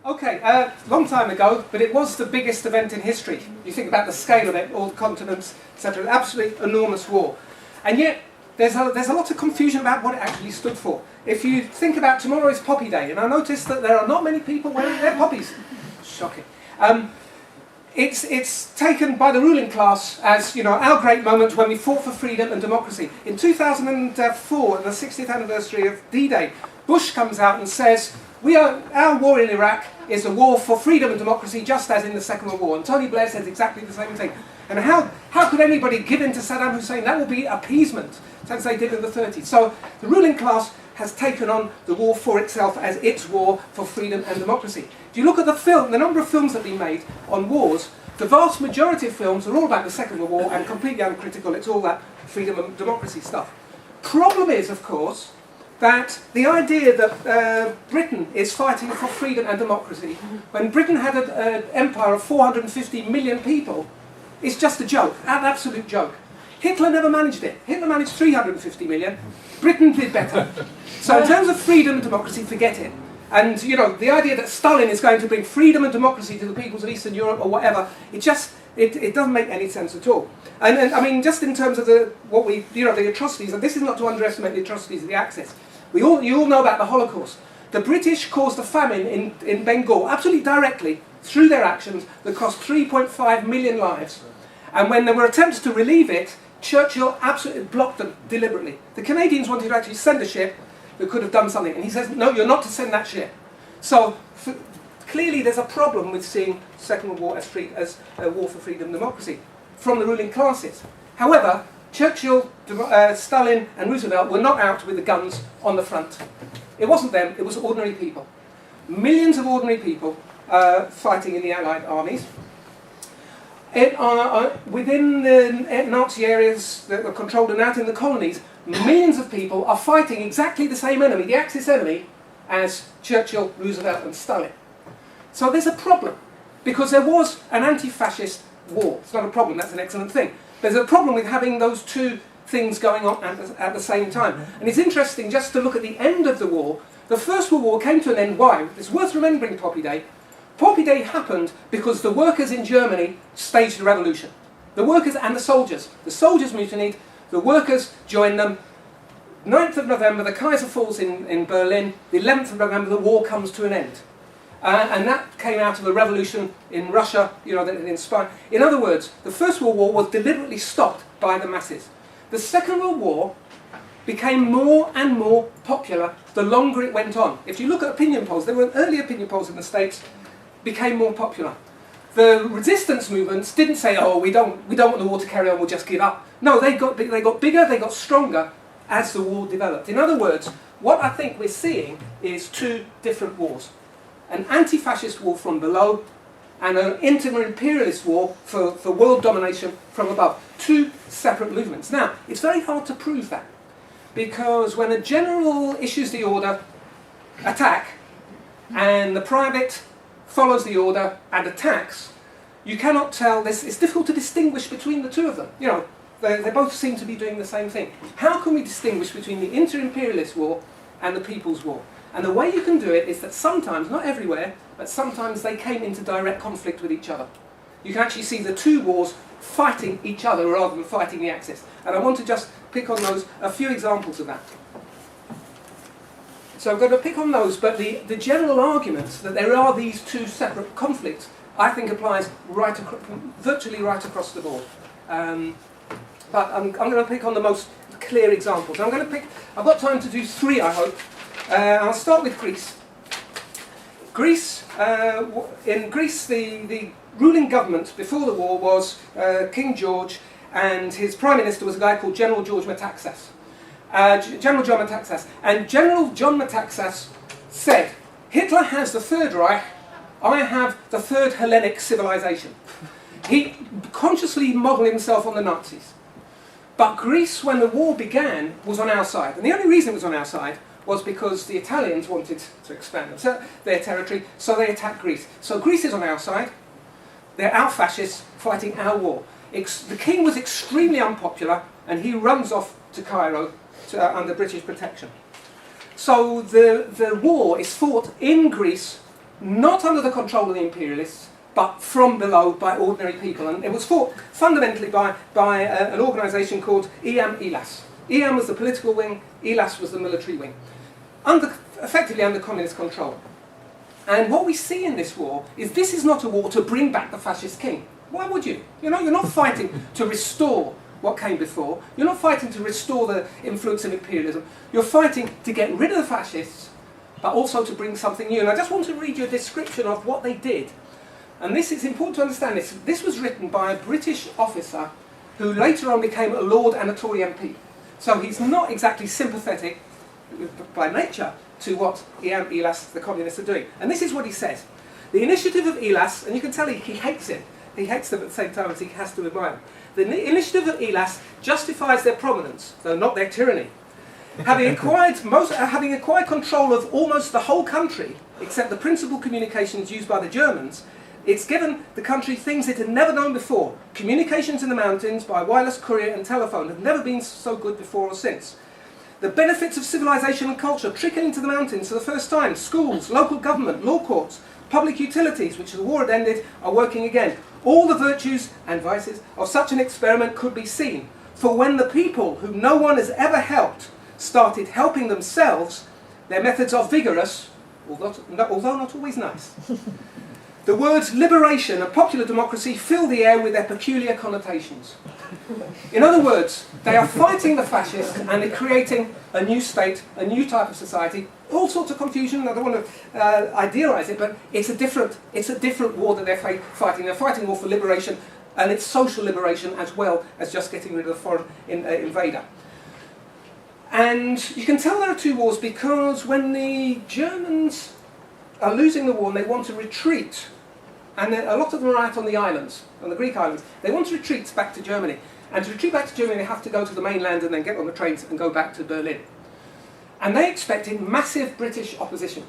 Okay, long time ago, but it was the biggest event in history. You think about the scale of it, all the continents, etc. Absolutely enormous war. And yet, there's a lot of confusion about what it actually stood for. If you think about tomorrow's Poppy Day, and I noticed that there are not many people wearing their poppies. Shocking. It's taken by the ruling class as, you know, our great moment when we fought for freedom and democracy. In 2004, on the 60th anniversary of D-Day, Bush comes out and says, our war in Iraq is a war for freedom and democracy, just as in the Second World War. And Tony Blair says exactly the same thing. And how could anybody give in to Saddam Hussein? That would be appeasement, as they did in the 30s. So the ruling class has taken on the war for itself as its war for freedom and democracy. If you look at the number of films that have been made on wars, the vast majority of films are all about the Second World War and completely uncritical. It's all that freedom and democracy stuff. Problem is, of course, that the idea that Britain is fighting for freedom and democracy, when Britain had an empire of 450 million people, is just a joke, an absolute joke. Hitler never managed it. Hitler managed 350 million. Britain did better. So in terms of freedom and democracy, forget it. And, you know, the idea that Stalin is going to bring freedom and democracy to the peoples of Eastern Europe or whatever, it doesn't make any sense at all. And I mean, just in terms of the atrocities, and this is not to underestimate the atrocities of the Axis. You all know about the Holocaust. The British caused a famine in Bengal, absolutely directly, through their actions, that cost 3.5 million lives. And when there were attempts to relieve it, Churchill absolutely blocked them deliberately. The Canadians wanted to actually send a ship that could have done something, and he says, no, you're not to send that ship. So clearly there's a problem with seeing the Second World War as a war for freedom and democracy from the ruling classes. However, Churchill, Stalin and Roosevelt were not out with the guns on the front. It wasn't them, it was ordinary people. Millions of ordinary people fighting in the Allied armies. Within the Nazi areas that were controlled and out in the colonies, millions of people are fighting exactly the same enemy, the Axis enemy, as Churchill, Roosevelt and Stalin. So there's a problem, because there was an anti-fascist war. It's not a problem, that's an excellent thing. There's a problem with having those two things going on at the same time. And it's interesting just to look at the end of the war. The First World War came to an end. Why? It's worth remembering Poppy Day. Poppy Day happened because the workers in Germany staged a revolution. The workers and the soldiers. The soldiers mutinied, the workers joined them. 9th of November, the Kaiser falls in Berlin. The 11th of November, the war comes to an end. And that came out of a revolution in Russia, you know, that inspired. In other words, the First World War was deliberately stopped by the masses. The Second World War became more and more popular the longer it went on. If you look at opinion polls, there were early opinion polls in the States, became more popular. The resistance movements didn't say, oh, we don't want the war to carry on, we'll just give up. No, they got bigger, they got stronger as the war developed. In other words, what I think we're seeing is two different wars. An anti-fascist war from below, and an inter-imperialist war for world domination from above. Two separate movements. Now, it's very hard to prove that, because when a general issues the order, attack, and the private follows the order and attacks, you cannot tell this. It's difficult to distinguish between the two of them. You know, they both seem to be doing the same thing. How can we distinguish between the inter-imperialist war and the People's War? And the way you can do it is that sometimes, not everywhere, but sometimes they came into direct conflict with each other. You can actually see the two wars fighting each other rather than fighting the Axis. And I want to just pick on those, a few examples of that. So I'm going to pick on those, but the general argument that there are these two separate conflicts, I think applies virtually right across the board. But I'm going to pick on the most clear examples. I've got time to do three, I hope. I'll start with Greece. In Greece, the ruling government before the war was King George, and his prime minister was a guy called General George Metaxas. General John Metaxas. And General John Metaxas said, Hitler has the Third Reich, I have the Third Hellenic civilization. He consciously modelled himself on the Nazis. But Greece, when the war began, was on our side. And the only reason it was on our side was because the Italians wanted to expand their territory, so they attacked Greece. So Greece is on our side. They're our fascists fighting our war. The king was extremely unpopular, and he runs off to Cairo under British protection. So the war is fought in Greece not under the control of the imperialists, but from below by ordinary people. And it was fought fundamentally by an organisation called EAM-ELAS. EAM was the political wing, ELAS was the military wing, effectively under communist control. And what we see in this war is this is not a war to bring back the fascist king. Why would you? You're not fighting to restore what came before. You're not fighting to restore the influence of imperialism. You're fighting to get rid of the fascists, but also to bring something new. And I just want to read you a description of what they did. And this is important to understand this. This was written by a British officer who later on became a Lord and a Tory MP. So he's not exactly sympathetic by nature to what EAM-ELAS, the communists, are doing. And this is what he says. The initiative of ELAS, and you can tell he hates it. He hates them at the same time as he has to admire them. The initiative of ELAS justifies their prominence, though not their tyranny. Having acquired control of almost the whole country, except the principal communications used by the Germans, it's given the country things it had never known before. Communications in the mountains by wireless courier and telephone have never been so good before or since. The benefits of civilization and culture trickle into the mountains for the first time. Schools, local government, law courts, public utilities, which the war had ended, are working again. All the virtues and vices of such an experiment could be seen. For when the people, whom no one has ever helped, started helping themselves, their methods are vigorous, although not always nice. The words liberation and popular democracy fill the air with their peculiar connotations. In other words, they are fighting the fascists and they're creating a new state, a new type of society, all sorts of confusion. I don't want to idealise it, but it's a different war that they're fighting. They're fighting war for liberation, and it's social liberation as well as just getting rid of the foreign invader. And you can tell there are two wars because when the Germans are losing the war and they want to retreat, and a lot of them are out on the islands, on the Greek islands, they want to retreat back to Germany. And to retreat back to Germany, they have to go to the mainland and then get on the trains and go back to Berlin. And they expected massive British opposition.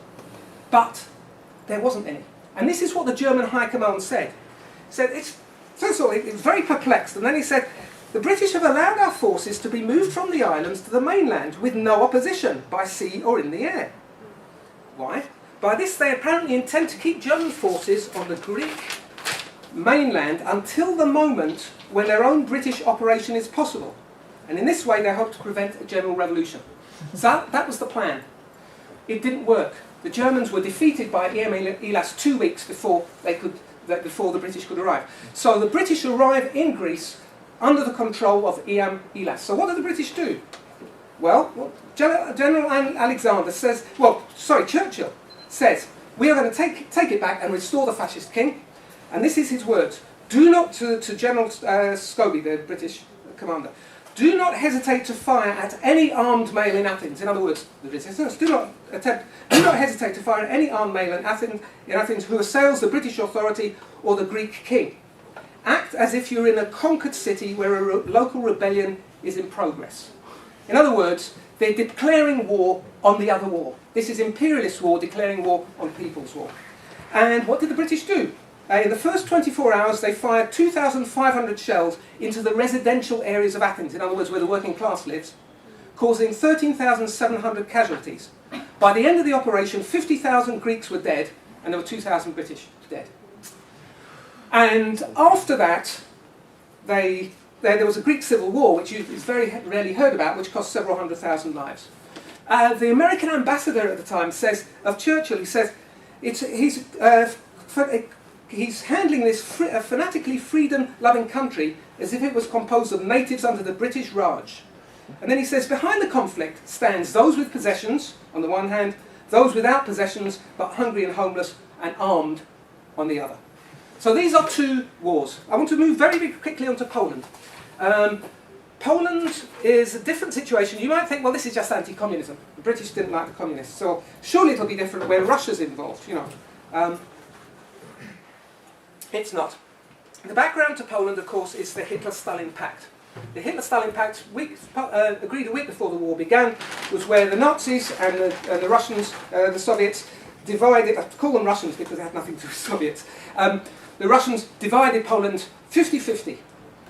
But there wasn't any. And this is what the German High Command said. First of all, it was very perplexed. And then he said, the British have allowed our forces to be moved from the islands to the mainland with no opposition by sea or in the air. Why? By this they apparently intend to keep German forces on the Greek mainland until the moment when their own British operation is possible. And in this way they hope to prevent a general revolution. So that was the plan. It didn't work. The Germans were defeated by EAM-ELAS 2 weeks before the British could arrive. So the British arrive in Greece under the control of EAM-ELAS. So what did the British do? Well, General Alexander says, Churchill says, we are going to take it back and restore the fascist king. And this is his words. Do not, to General Scobie, the British commander, do not hesitate to fire at any armed male in Athens. In other words, the resistance, do not hesitate to fire at any armed male in Athens who assails the British authority or the Greek king. Act as if you're in a conquered city where a local rebellion is in progress. In other words, they're declaring war on the other war. This is imperialist war declaring war on people's war. And what did the British do? In the first 24 hours, they fired 2,500 shells into the residential areas of Athens, in other words, where the working class lives, causing 13,700 casualties. By the end of the operation, 50,000 Greeks were dead, and there were 2,000 British dead. And after that, there was a Greek civil war, which is very rarely heard about, which cost several 100,000 lives. The American ambassador at the time says of Churchill, he says, he's handling this fanatically freedom-loving country as if it was composed of natives under the British Raj. And then he says, behind the conflict stands those with possessions, on the one hand, those without possessions, but hungry and homeless and armed on the other. So these are two wars. I want to move very, very quickly onto Poland. Poland is a different situation. You might think, well, this is just anti-communism. The British didn't like the communists, so surely it'll be different when Russia's involved, you know. It's not. The background to Poland, of course, is the Hitler-Stalin Pact. The Hitler-Stalin Pact, agreed a week before the war began, was where the Nazis and the Russians, the Soviets, divided, I call them Russians because they had nothing to do with Soviets, the Russians divided Poland 50-50.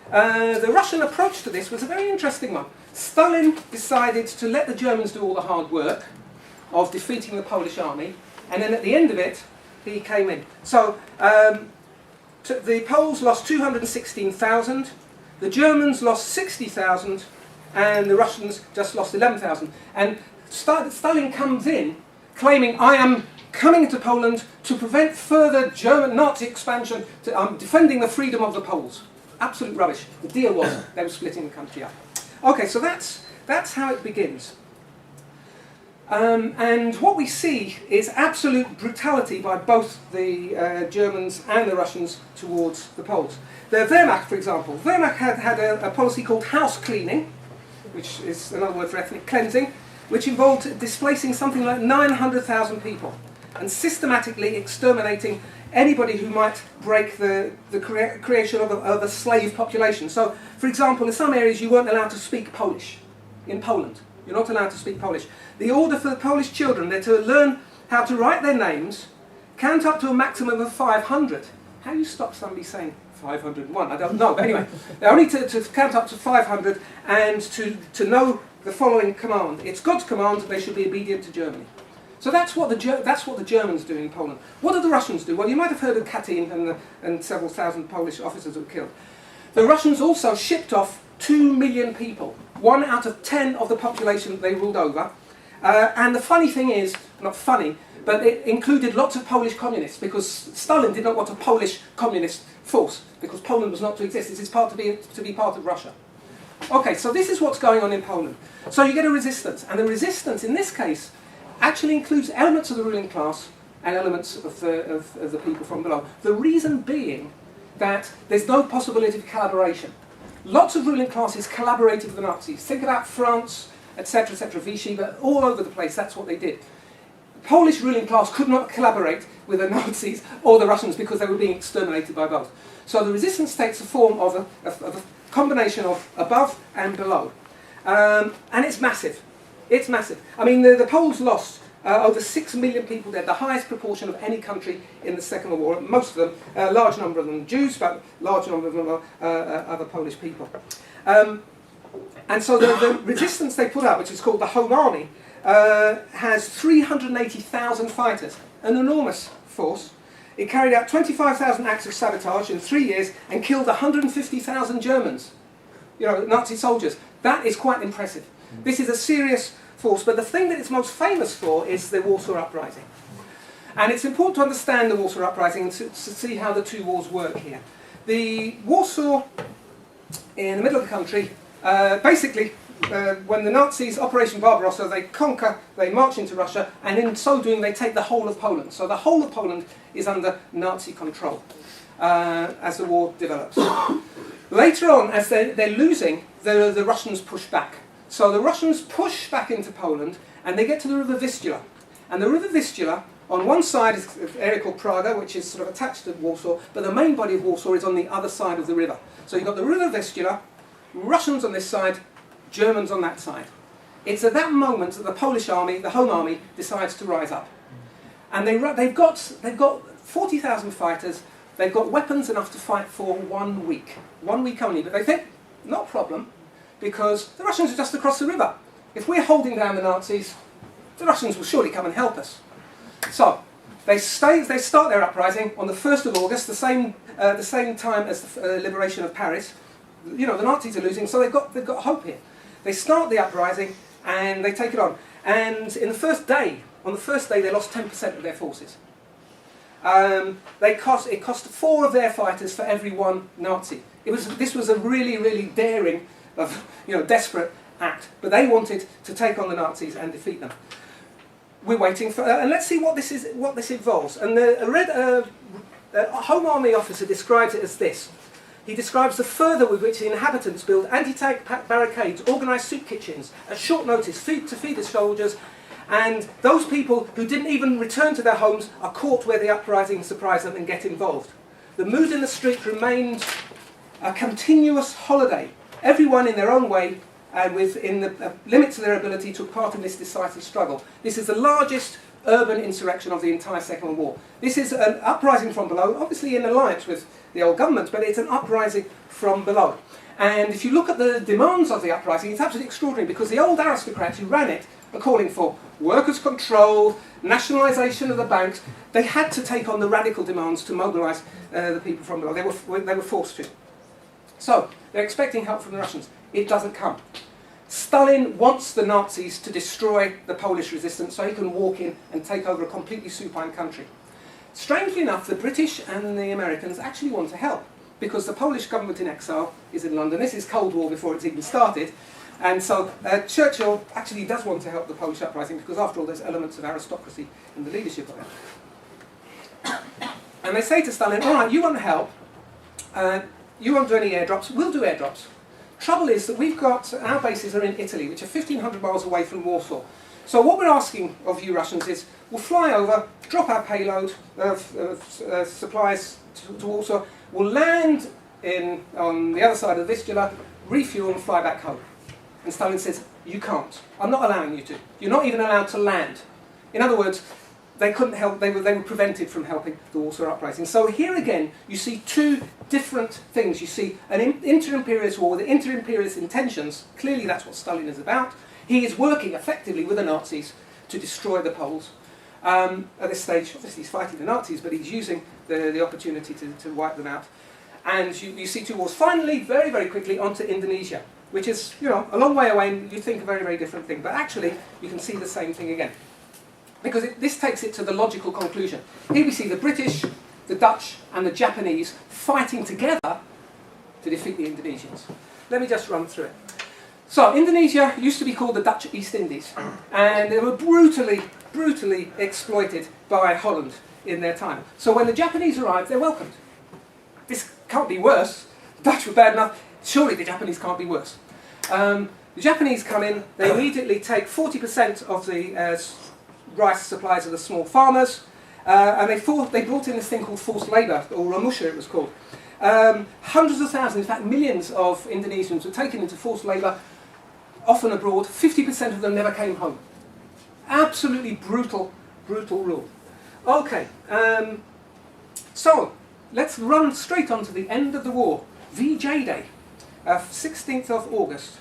The Russian approach to this was a very interesting one. Stalin decided to let the Germans do all the hard work of defeating the Polish army, and then at the end of it, he came in. So the Poles lost 216,000, the Germans lost 60,000, and the Russians just lost 11,000. And Stalin comes in claiming, I am coming to Poland to prevent further German Nazi expansion, I'm defending the freedom of the Poles. Absolute rubbish. The deal was they were splitting the country up. Okay, so that's how it begins. And what we see is absolute brutality by both the Germans and the Russians towards the Poles. The Wehrmacht, for example, Wehrmacht had a policy called house cleaning, which is another word for ethnic cleansing, which involved displacing something like 900,000 people and systematically exterminating anybody who might break the creation of a slave population. So, for example, in some areas you weren't allowed to speak Polish. In Poland, you're not allowed to speak Polish. The order for the Polish children, they're to learn how to write their names, count up to a maximum of 500. How do you stop somebody saying 501? I don't know, but anyway, they're only to count up to 500 and to know the following command. It's God's command, they should be obedient to Germany. So that's what the Germans do in Poland. What do the Russians do? Well, you might have heard of Katyn and several thousand Polish officers who were killed. The Russians also shipped off 2 million people, 1 out of 10 of the population they ruled over. And the funny thing is, not funny, but it included lots of Polish communists, because Stalin did not want a Polish communist force, because Poland was not to exist. This is to be part of Russia. Okay, so this is what's going on in Poland. So you get a resistance, and the resistance in this case actually includes elements of the ruling class and elements of the people from below. The reason being that there's no possibility of collaboration. Lots of ruling classes collaborated with the Nazis. Think about France, etc., Vichy, but all over the place, that's what they did. The Polish ruling class could not collaborate with the Nazis or the Russians because they were being exterminated by both. So the resistance takes the form of a combination of above and below. And it's massive. It's massive. I mean, the Poles lost over 6 million people dead, the highest proportion of any country in the Second World War. Most of them, a large number of them Jews, but a large number of them are other Polish people. And so the resistance they put up, which is called the Homani, has 380,000 fighters, an enormous force. It carried out 25,000 acts of sabotage in 3 years and killed 150,000 Germans, Nazi soldiers. That is quite impressive. This is a serious force, but the thing that it's most famous for is the Warsaw Uprising. And it's important to understand the Warsaw Uprising and to see how the two wars work here. The Warsaw, in the middle of the country, basically, when the Nazis, Operation Barbarossa, they march into Russia, and in so doing they take the whole of Poland. So the whole of Poland is under Nazi control as the war develops. Later on, as they're losing, the Russians push back. So the Russians push back into Poland, and they get to the River Vistula. And the River Vistula, on one side is an area called Praga, which is sort of attached to Warsaw, but the main body of Warsaw is on the other side of the river. So you've got the River Vistula, Russians on this side, Germans on that side. It's at that moment that the Polish army, the Home Army, decides to rise up. And they've got 40,000 fighters, they've got weapons enough to fight for 1 week. 1 week only, but they think, not a problem, because the Russians are just across the river. If we're holding down the Nazis, the Russians will surely come and help us. So, they start their uprising on the 1st of August, the same time as the liberation of Paris. The Nazis are losing, so they've got hope here. They start the uprising and they take it on. And on the first day, they lost 10% of their forces. It cost 4 of their fighters for every 1 Nazi. This was a really, really daring, desperate act. But they wanted to take on the Nazis and defeat them. We're waiting for, and let's see what this involves. And the Home Army officer describes it as this. He describes the fervour with which the inhabitants build anti-tank barricades, organise soup kitchens at short notice to feed the soldiers, and those people who didn't even return to their homes are caught where the uprising surprised them and get involved. The mood in the street remained a continuous holiday. Everyone in their own way and within the limits of their ability took part in this decisive struggle. This is the largest urban insurrection of the entire Second World War. This is an uprising from below, obviously in alliance with the old government, but it's an uprising from below. And if you look at the demands of the uprising, it's absolutely extraordinary, because the old aristocrats who ran it are calling for workers' control, nationalisation of the banks, they had to take on the radical demands to mobilise the people from below. They were forced to. So they're expecting help from the Russians. It doesn't come. Stalin wants the Nazis to destroy the Polish resistance so he can walk in and take over a completely supine country. Strangely enough, the British and the Americans actually want to help, because the Polish government in exile is in London. This is Cold War before it's even started. And so Churchill actually does want to help the Polish uprising, because after all there's elements of aristocracy in the leadership of it. And they say to Stalin, all right, you want to help, you won't do any airdrops, we'll do airdrops. Trouble is that we've got, our bases are in Italy, which are 1,500 miles away from Warsaw. So what we're asking of you Russians is, we'll fly over, drop our payload of supplies to Warsaw, we'll land on the other side of the Vistula, refuel and fly back home. And Stalin says, you can't. I'm not allowing you to. You're not even allowed to land. In other words, they couldn't help, they were prevented from helping the Warsaw Uprising. So here again, you see two different things. You see an inter-imperialist war with inter-imperialist intentions. Clearly that's what Stalin is about. He is working effectively with the Nazis to destroy the Poles. At this stage, obviously he's fighting the Nazis, but he's using the opportunity to wipe them out. And you see two wars. Finally, very, very quickly, onto Indonesia, which is, you know, a long way away, and you think a very, very different thing. But actually, you can see the same thing again. Because this takes it to the logical conclusion. Here we see the British, the Dutch, and the Japanese fighting together to defeat the Indonesians. Let me just run through it. So, Indonesia used to be called the Dutch East Indies, and they were brutally exploited by Holland in their time. So when the Japanese arrived, they're welcomed. This can't be worse. The Dutch were bad enough. Surely the Japanese can't be worse. The Japanese come in, they immediately take 40% of the rice supplies of the small farmers, and they brought in this thing called forced labour, or ramusha it was called. Hundreds of thousands, in fact millions of Indonesians were taken into forced labour, often abroad. 50% of them never came home. Absolutely brutal rule. Okay, so let's run straight on to the end of the war. VJ Day, 16th of August.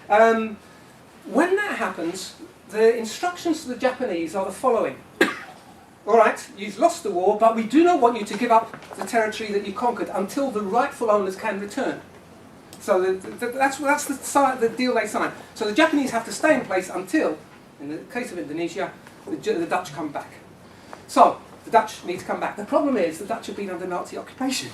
When that happens, the instructions to the Japanese are the following. All right, you've lost the war, but we do not want you to give up the territory that you conquered until the rightful owners can return. So that's the deal they sign. So the Japanese have to stay in place until, in the case of Indonesia, the Dutch come back. So the Dutch need to come back. The problem is the Dutch have been under Nazi occupation,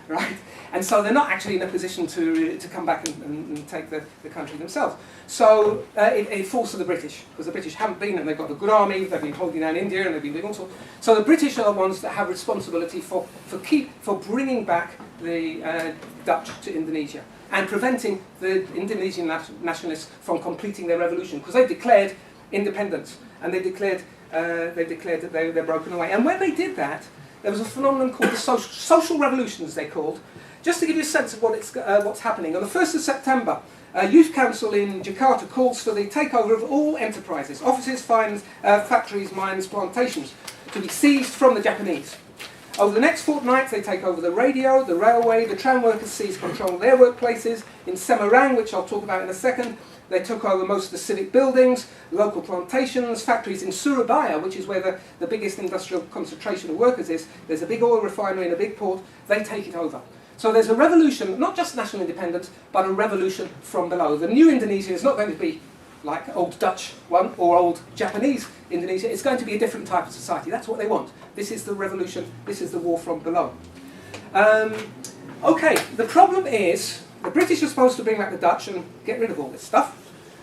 right? And so they're not actually in a position to come back and take the country themselves. So it falls to the British, because the British haven't been, and they've got a good army, they've been holding down India, and they've been doing all sorts. So the British are the ones that have responsibility for bringing back the Dutch to Indonesia, and preventing the Indonesian nationalists from completing their revolution, because they declared independence, and they declared that they're broken away. And when they did that, there was a phenomenon called the social revolutions, they called. Just to give you a sense of what's happening, on the 1st of September, a youth council in Jakarta calls for the takeover of all enterprises, offices, factories, mines, plantations, to be seized from the Japanese. Over the next fortnight, they take over the radio, the railway, the tram workers seize control of their workplaces. In Semarang, which I'll talk about in a second, they took over most of the civic buildings, local plantations, factories in Surabaya, which is where the biggest industrial concentration of workers is. There's a big oil refinery and a big port. They take it over. So there's a revolution, not just national independence, but a revolution from below. The new Indonesia is not going to be like old Dutch one or old Japanese Indonesia. It's going to be a different type of society. That's what they want. This is the revolution. This is the war from below. Okay, the problem is the British are supposed to bring back the Dutch and get rid of all this stuff.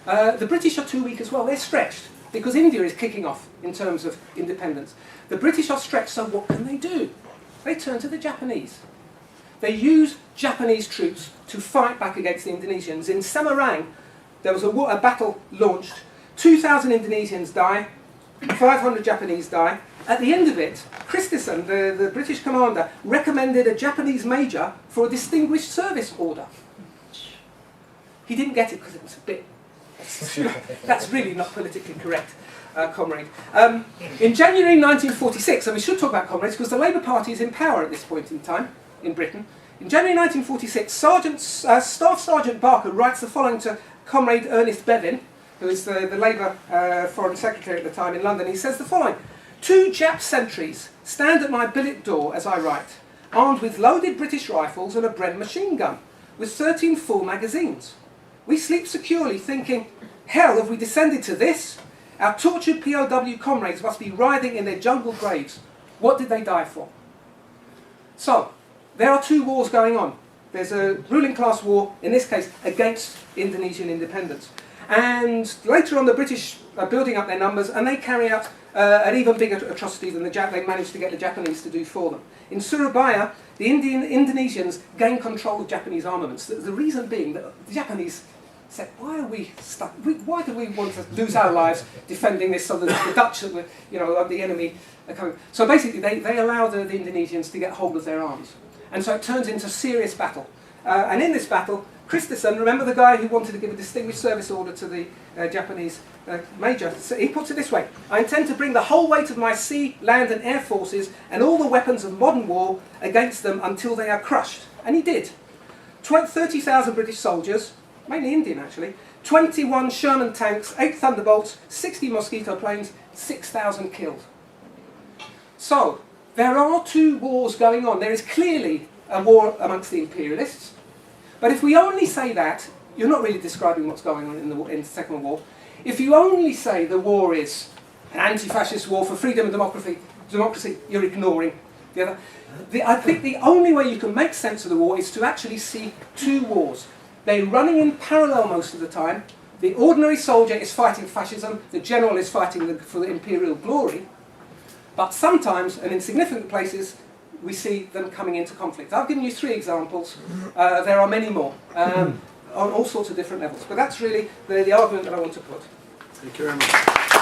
The British are too weak as well. They're stretched because India is kicking off in terms of independence. The British are stretched, so what can they do? They turn to the Japanese. They use Japanese troops to fight back against the Indonesians. In Semarang, there was a battle launched. 2,000 Indonesians die, 500 Japanese die. At the end of it, Christensen, the British commander, recommended a Japanese major for a distinguished service order. He didn't get it because it was a bit... That's really not politically correct, comrade. In January 1946, and we should talk about comrades because the Labour Party is in power at this point in time in Britain. In January 1946, Staff Sergeant Barker writes the following to Comrade Ernest Bevin, who is the Labour Foreign Secretary at the time in London. He says the following: 2 Jap sentries stand at my billet door as I write, armed with loaded British rifles and a Bren machine gun, with 13 full magazines. We sleep securely, thinking, hell, have we descended to this? Our tortured POW comrades must be writhing in their jungle graves. What did they die for? So, there are 2 wars going on. There's a ruling class war, in this case, against Indonesian independence. And later on, the British are building up their numbers, and they carry out an even bigger atrocity than they managed to get the Japanese to do for them. In Surabaya, the Indonesians gain control of Japanese armaments. The reason being that the Japanese said, why are we stuck? Why do we want to lose our lives defending this so that the Dutch, that were, the enemy, are coming? So basically, they allow the Indonesians to get hold of their arms. And so it turns into serious battle. And in this battle, Christensen, remember the guy who wanted to give a distinguished service order to the Japanese major, so he puts it this way: I intend to bring the whole weight of my sea, land and air forces and all the weapons of modern war against them until they are crushed. And he did. 30,000 British soldiers, mainly Indian actually, 21 Sherman tanks, 8 Thunderbolts, 60 Mosquito planes, 6,000 killed. So, there are 2 wars going on. There is clearly a war amongst the imperialists. But if we only say that, you're not really describing what's going on in the Second World War. If you only say the war is an anti-fascist war for freedom and democracy, you're ignoring the other. I think the only way you can make sense of the war is to actually see 2 wars. They're running in parallel most of the time. The ordinary soldier is fighting fascism, the general is fighting for the imperial glory. But sometimes, and in significant places, we see them coming into conflict. I've given you 3 examples. There are many more, on all sorts of different levels. But that's really the argument that I want to put. Thank you very much.